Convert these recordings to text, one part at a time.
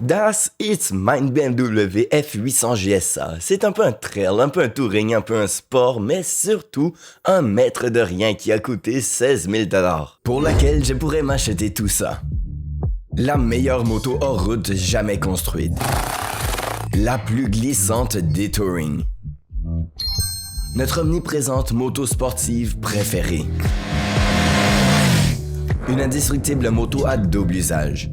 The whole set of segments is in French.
Das ist mein BMW F800 GSA. C'est un peu un trail, un peu un touring, un peu un sport, mais surtout un maître de rien qui a coûté 16 000 $, pour laquelle je pourrais m'acheter tout ça. La meilleure moto hors route jamais construite. La plus glissante des touring. Notre omniprésente moto sportive préférée. Une indestructible moto à double usage.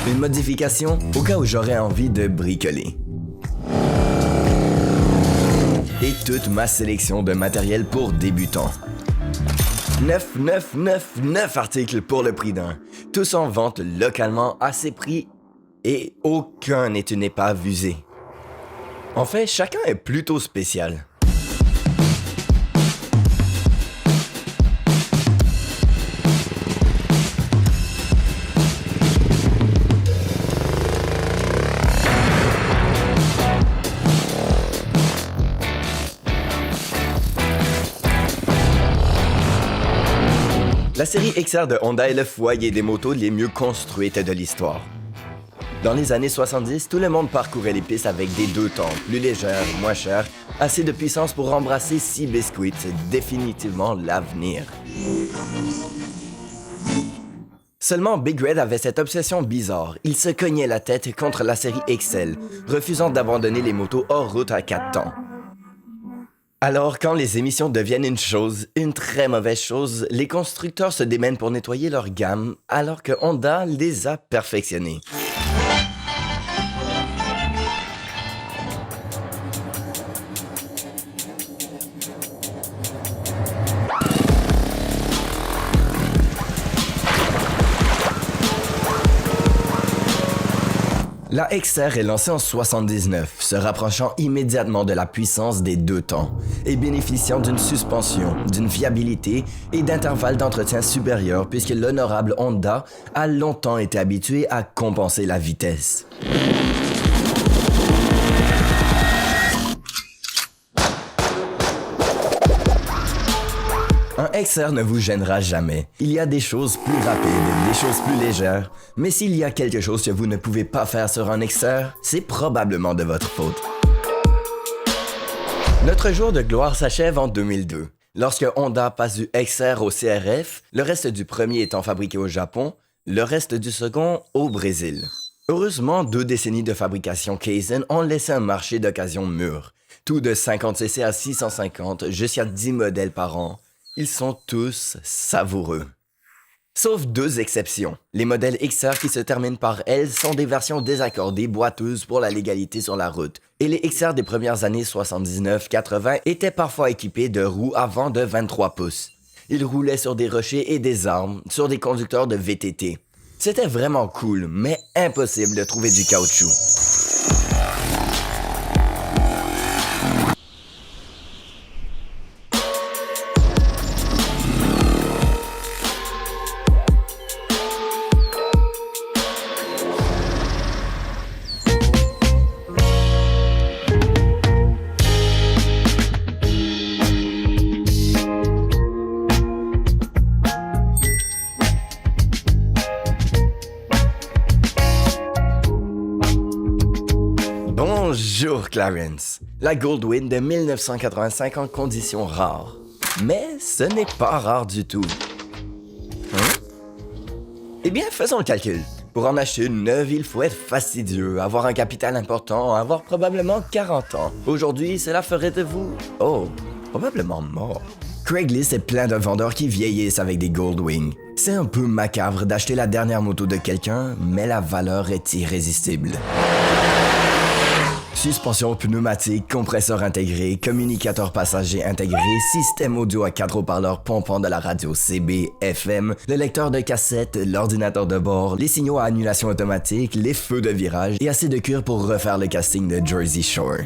Une modification au cas où j'aurais envie de bricoler. Et toute ma sélection de matériel pour débutants. 9 articles pour le prix d'un. Tous en vente localement à ces prix et aucun n'est une épave usée. En fait, chacun est plutôt spécial. La série XR de Honda est le foyer des motos les mieux construites de l'histoire. Dans les années 70, tout le monde parcourait les pistes avec des deux temps, plus légères, moins chères, assez de puissance pour embrasser Sea Biscuit, définitivement l'avenir. Seulement Big Red avait cette obsession bizarre, il se cognait la tête contre la série XL, refusant d'abandonner les motos hors route à 4 temps. Alors, quand les émissions deviennent une très mauvaise chose, les constructeurs se démènent pour nettoyer leur gamme, alors que Honda les a perfectionnés. La XR est lancée en 79, se rapprochant immédiatement de la puissance des deux temps et bénéficiant d'une suspension, d'une fiabilité et d'intervalles d'entretien supérieurs puisque l'honorable Honda a longtemps été habitué à compenser la vitesse. Un XR ne vous gênera jamais. Il y a des choses plus rapides, des choses plus légères, mais s'il y a quelque chose que vous ne pouvez pas faire sur un XR, c'est probablement de votre faute. Notre jour de gloire s'achève en 2002. Lorsque Honda passe du XR au CRF, le reste du premier étant fabriqué au Japon, le reste du second au Brésil. Heureusement, 2 décennies de fabrication Kaizen ont laissé un marché d'occasion mûr. Tout de 50cc à 650, jusqu'à 10 modèles par an. Ils sont tous savoureux. Sauf 2 exceptions. Les modèles XR qui se terminent par L sont des versions désaccordées boiteuses pour la légalité sur la route. Et les XR des premières années 79-80 étaient parfois équipés de roues avant de 23 pouces. Ils roulaient sur des rochers et des arbres, sur des conducteurs de VTT. C'était vraiment cool, mais impossible de trouver du caoutchouc. Bonjour Clarence, la Goldwing de 1985 en conditions rares. Mais ce n'est pas rare du tout. Eh bien, faisons le calcul. Pour en acheter une neuve, il faut être fastidieux, avoir un capital important, avoir probablement 40 ans. Aujourd'hui, cela ferait de vous... probablement mort. Craigslist est plein de vendeurs qui vieillissent avec des Goldwing. C'est un peu macabre d'acheter la dernière moto de quelqu'un, mais la valeur est irrésistible. Suspension pneumatique, compresseur intégré, communicateur passager intégré, système audio à 4 haut-parleurs pompant de la radio CB, FM, le lecteur de cassette, l'ordinateur de bord, les signaux à annulation automatique, les feux de virage et assez de cuir pour refaire le casting de Jersey Shore.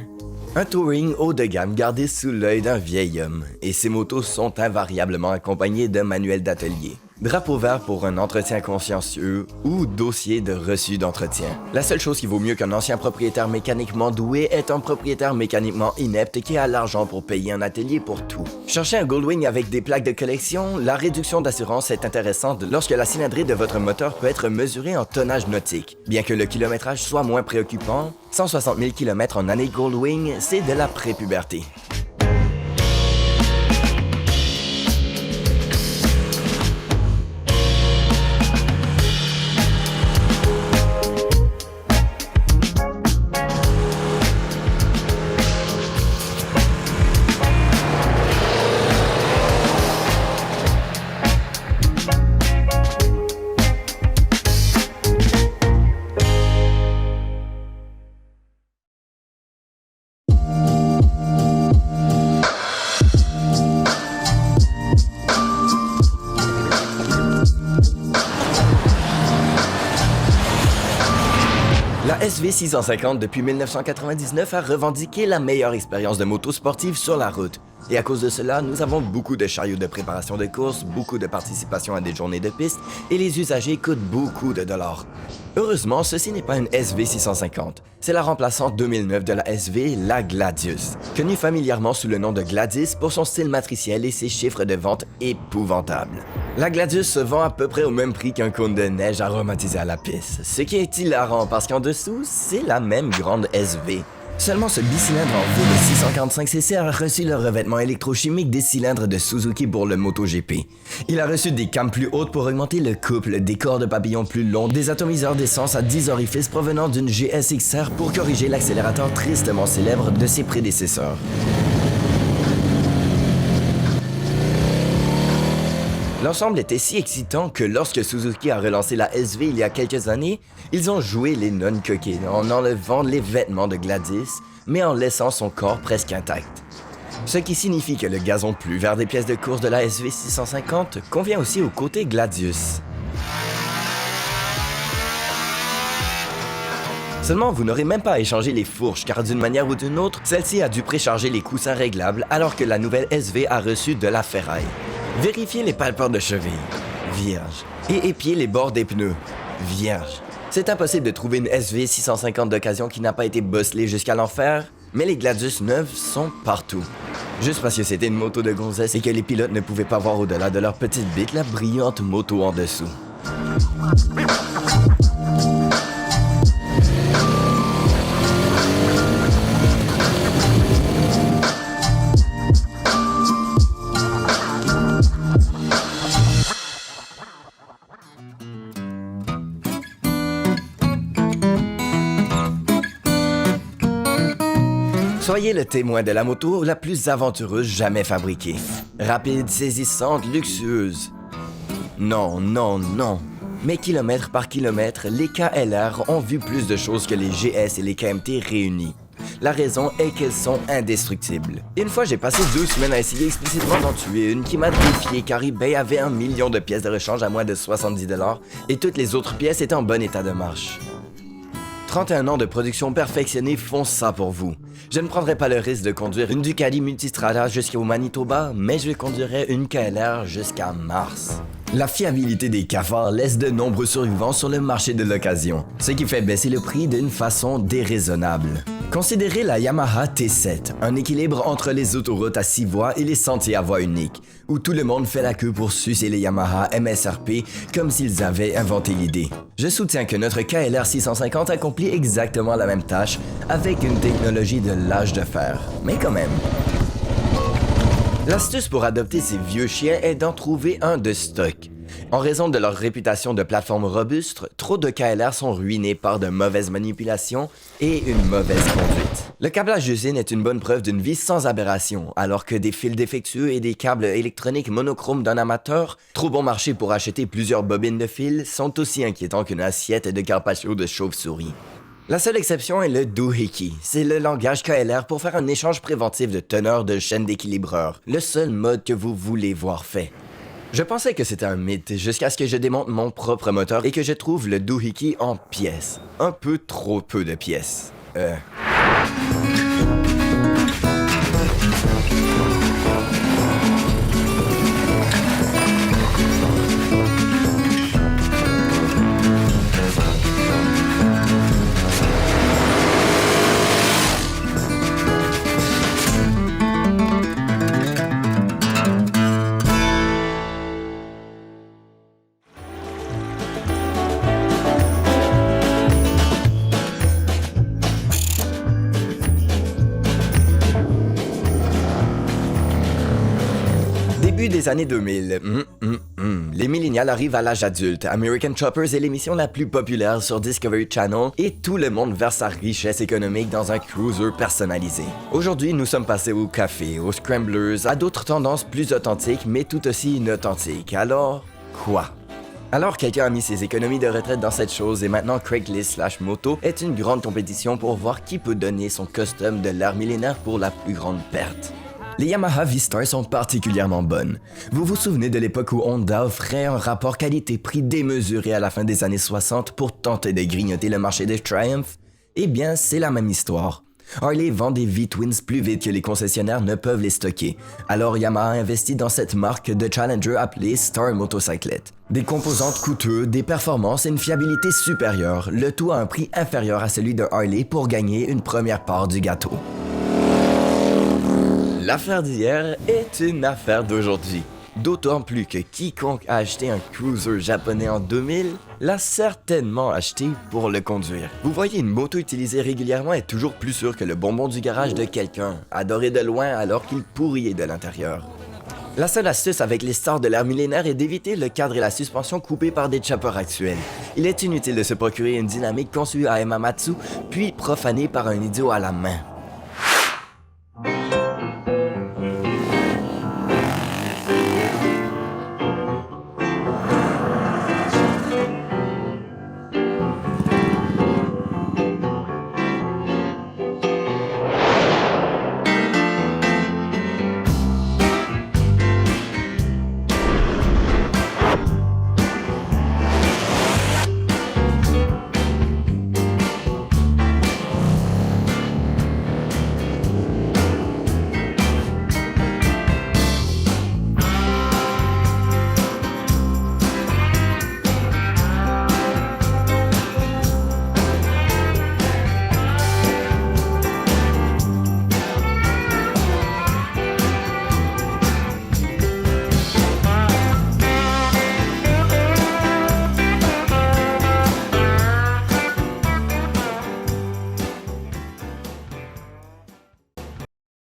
Un touring haut de gamme gardé sous l'œil d'un vieil homme, et ces motos sont invariablement accompagnées d'un manuel d'atelier. drapeau vert pour un entretien consciencieux ou dossier de reçu d'entretien. La seule chose qui vaut mieux qu'un ancien propriétaire mécaniquement doué est un propriétaire mécaniquement inepte qui a l'argent pour payer un atelier pour tout. Cherchez un Goldwing avec des plaques de collection, la réduction d'assurance est intéressante lorsque la cylindrée de votre moteur peut être mesurée en tonnage nautique. Bien que le kilométrage soit moins préoccupant, 160 000 km en année Goldwing, c'est de la prépuberté. La SV650 depuis 1999 a revendiqué la meilleure expérience de moto sportive sur la route. Et à cause de cela, nous avons beaucoup de chariots de préparation de course, beaucoup de participation à des journées de piste et les usagers coûtent beaucoup de dollars. Heureusement, ceci n'est pas une SV650. C'est la remplaçante 2009 de la SV, la Gladius, connue familièrement sous le nom de Gladys pour son style matriciel et ses chiffres de vente épouvantables. La Gladius se vend à peu près au même prix qu'un cône de neige aromatisé à la pisse, ce qui est hilarant parce qu'en dessous, c'est la même grande SV. Seulement ce bicylindre en V de 645cc a reçu le revêtement électrochimique des cylindres de Suzuki pour le MotoGP. Il a reçu des cames plus hautes pour augmenter le couple, des corps de papillon plus longs, des atomiseurs d'essence à 10 orifices provenant d'une GSXR pour corriger l'accélérateur tristement célèbre de ses prédécesseurs. L'ensemble était si excitant que lorsque Suzuki a relancé la SV il y a quelques années, ils ont joué les nonnes coquines en enlevant les vêtements de Gladys, mais en laissant son corps presque intact. Ce qui signifie que le gazon plus vert des pièces de course de la SV650 convient aussi au côté Gladius. Seulement, vous n'aurez même pas à échanger les fourches car d'une manière ou d'une autre, celle-ci a dû précharger les coussins réglables alors que la nouvelle SV a reçu de la ferraille. Vérifiez les palpeurs de cheville. Vierge. Et épiez les bords des pneus. Vierge. C'est impossible de trouver une SV650 d'occasion qui n'a pas été bosselée jusqu'à l'enfer, mais les Gladius neuves sont partout. Juste parce que c'était une moto de gonzesse et que les pilotes ne pouvaient pas voir au-delà de leur petite bite la brillante moto en dessous. Soyez le témoin de la moto la plus aventureuse jamais fabriquée. Rapide, saisissante, luxueuse. Non, non, non. Mais kilomètre par kilomètre, les KLR ont vu plus de choses que les GS et les KMT réunis. La raison est qu'elles sont indestructibles. Une fois, j'ai passé 2 semaines à essayer explicitement d'en tuer une qui m'a défié car eBay avait 1 million de pièces de rechange à moins de 70$ et toutes les autres pièces étaient en bon état de marche. 31 ans de production perfectionnée font ça pour vous. Je ne prendrai pas le risque de conduire une Ducati Multistrada jusqu'au Manitoba, mais je conduirai une KLR jusqu'à Mars. La fiabilité des cafards laisse de nombreux survivants sur le marché de l'occasion, ce qui fait baisser le prix d'une façon déraisonnable. Considérez la Yamaha T7, un équilibre entre les autoroutes à 6 voies et les sentiers à voie unique, où tout le monde fait la queue pour sucer les Yamaha MSRP comme s'ils avaient inventé l'idée. Je soutiens que notre KLR 650 accomplit exactement la même tâche avec une technologie de l'âge de fer, mais quand même. L'astuce pour adopter ces vieux chiens est d'en trouver un de stock. En raison de leur réputation de plateforme robuste, trop de KLR sont ruinés par de mauvaises manipulations et une mauvaise conduite. Le câblage d'usine est une bonne preuve d'une vie sans aberration, alors que des fils défectueux et des câbles électroniques monochromes d'un amateur, trop bon marché pour acheter plusieurs bobines de fil, sont aussi inquiétants qu'une assiette de carpaccio de chauve-souris. La seule exception est le doohickey. C'est le langage KLR pour faire un échange préventif de teneurs de chaîne d'équilibreur, le seul mode que vous voulez voir fait. Je pensais que c'était un mythe jusqu'à ce que je démonte mon propre moteur et que je trouve le doohickey en pièces. Un peu trop peu de pièces. des années 2000, les millénials arrivent à l'âge adulte, American Choppers est l'émission la plus populaire sur Discovery Channel et tout le monde verse sa richesse économique dans un cruiser personnalisé. Aujourd'hui, nous sommes passés au café, aux scramblers, à d'autres tendances plus authentiques mais tout aussi inauthentiques. Alors, quoi? Alors quelqu'un a mis ses économies de retraite dans cette chose et maintenant Craigslist/Moto est une grande compétition pour voir qui peut donner son custom de l'ère millénaire pour la plus grande perte. Les Yamaha V-Star sont particulièrement bonnes. Vous vous souvenez de l'époque où Honda offrait un rapport qualité-prix démesuré à la fin des années 60 pour tenter de grignoter le marché des Triumph? Eh bien, c'est la même histoire. Harley vend des V-Twins plus vite que les concessionnaires ne peuvent les stocker, alors Yamaha investit dans cette marque de Challenger appelée Star Motorcyclette. Des composantes coûteuses, des performances et une fiabilité supérieure, le tout à un prix inférieur à celui de Harley pour gagner une première part du gâteau. L'affaire d'hier est une affaire d'aujourd'hui. D'autant plus que quiconque a acheté un cruiser japonais en 2000 l'a certainement acheté pour le conduire. Vous voyez, une moto utilisée régulièrement est toujours plus sûre que le bonbon du garage de quelqu'un, adoré de loin alors qu'il pourrit de l'intérieur. La seule astuce avec les stars de l'ère millénaire est d'éviter le cadre et la suspension coupés par des choppers actuels. Il est inutile de se procurer une dynamique conçue à Hamamatsu, puis profanée par un idiot à la main.